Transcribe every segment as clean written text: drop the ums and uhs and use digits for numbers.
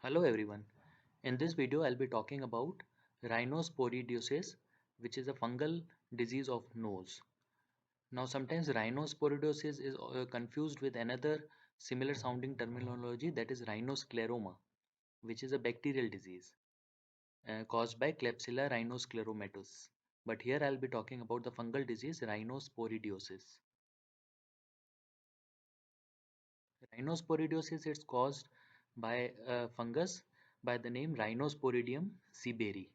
Hello everyone. In this video I'll be talking about rhinosporidiosis, which is a fungal disease of nose. Now sometimes rhinosporidiosis is confused with another similar sounding terminology, that is rhinoscleroma, which is a bacterial disease caused by Klebsiella rhinoscleromatus. But here I'll be talking about the fungal disease rhinosporidiosis. Rhinosporidiosis is caused by a fungus by the name Rhinosporidium seeberry,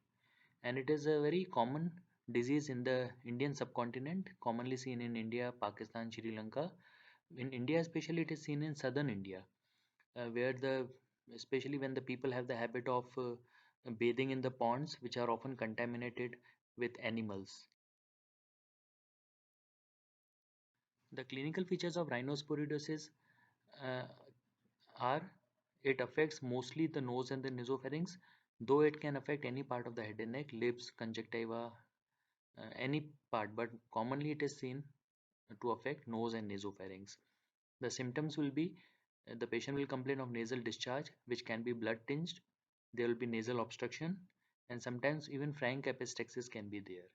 and it is a very common disease in the Indian subcontinent, commonly seen in India, Pakistan, Sri Lanka. In India especially, it is seen in southern India, where the especially when the people have the habit of bathing in the ponds, which are often contaminated with animals. The clinical features of rhinosporidiosis uh, are it affects mostly the nose and the nasopharynx, though it can affect any part of the head and neck, lips, conjunctiva, any part, but commonly it is seen to affect nose and nasopharynx. The symptoms will be the patient will complain of nasal discharge, which can be blood tinged. There will be nasal obstruction, and sometimes even frank epistaxis can be there.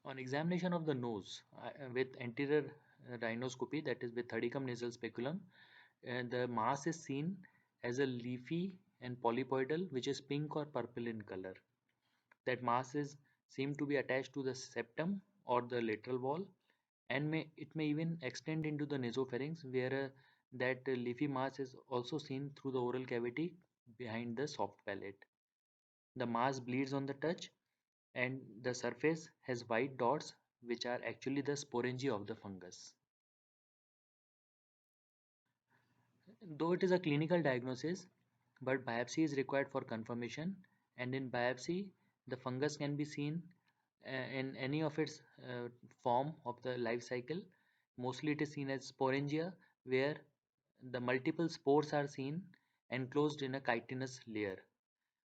On examination of the nose with anterior rhinoscopy, that is with thirticum nasal speculum, the mass is seen as a leafy and polypoidal, which is pink or purple in color. That mass is seem to be attached to the septum or the lateral wall, and it may even extend into the nasopharynx, where that leafy mass is also seen through the oral cavity behind the soft palate. The mass bleeds on the touch, and the surface has white dots, which are actually the sporangi of the fungus. Though it is a clinical diagnosis, but biopsy is required for confirmation, and in biopsy, the fungus can be seen in any of its form of the life cycle. Mostly it is seen as sporangia, where the multiple spores are seen enclosed in a chitinous layer,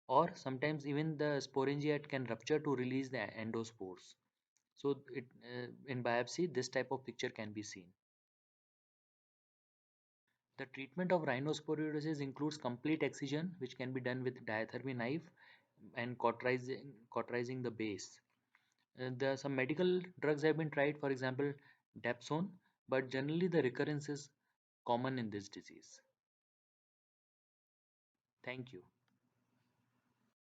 or sometimes even the sporangia can rupture to release the endospores. So in biopsy, this type of picture can be seen. The treatment of rhinosporidiosis includes complete excision, which can be done with diathermy knife and cauterizing the base. Some medical drugs have been tried, for example, Dapsone, but generally the recurrence is common in this disease. Thank you.